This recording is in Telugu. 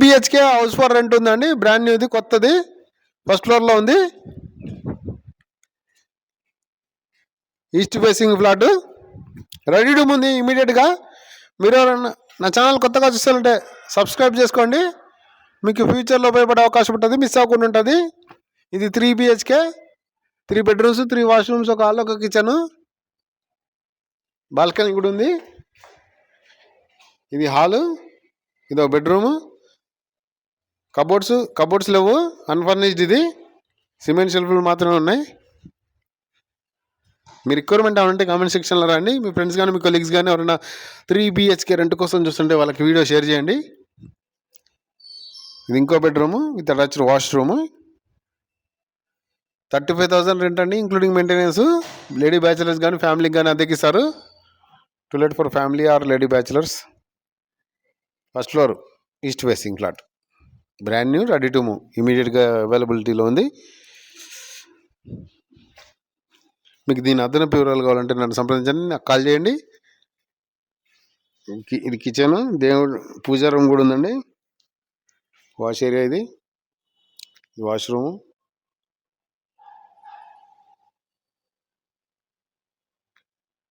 BHK హౌస్ ఫర్ రెంట్ ఉందండి, బ్రాండ్ న్యూది, కొత్తది, ఫస్ట్ ఫ్లోర్లో ఉంది. East facing flat, ready to ఉంది. ఇమీడియట్గా మీరు ఎవరన్నా నా ఛానల్ కొత్తగా చూస్తారంటే సబ్స్క్రైబ్ చేసుకోండి, మీకు ఫ్యూచర్లో ఉపయోగపడే అవకాశం ఉంటుంది, మిస్ అవ్వకుండా ఉంటుంది. ఇది 3 BHK, 3 బెడ్రూమ్స్, 3 వాష్రూమ్స్, ఒక హాల్, ఒక కిచెన్, బాల్కనీ కూడా ఉంది. ఇది హాలు, ఇది ఒక బెడ్రూము, కబోర్డ్స్ లేవు, అన్ఫర్నిష్డ్. ఇది సిమెంట్ షెల్ఫ్లు మాత్రమే ఉన్నాయి. మీ రిక్వైర్మెంట్ ఏమంటే కామెంట్ సెక్షన్లో రండి. మీ ఫ్రెండ్స్ కానీ మీ కొలీగ్స్ కానీ ఎవరైనా 3 BHK రెంట్ కోసం చూస్తుంటే వాళ్ళకి వీడియో షేర్ చేయండి. ఇది ఇంకో bedroom with attached washroom, 35,000 rent అండి, ఇంక్లూడింగ్ మెయింటెనెన్స్. లేడీ బ్యాచిలర్స్ కానీ ఫ్యామిలీకి కానీ అద్దెకిస్తారు. To let for family or lady bachelors. First floor east facing flat, brand new, ready to move, ఇమీడియట్గా అవైలబిలిటీలో ఉంది. మీకు దీని అదనపు వివరాలు కావాలంటే నన్ను సంప్రదించండి, నాకు కాల్ చేయండి. ఇది కిచెన్, దేవుడు పూజా రూమ్ కూడా ఉందండి, వాష్ ఏరియా, ఇది వాష్రూము.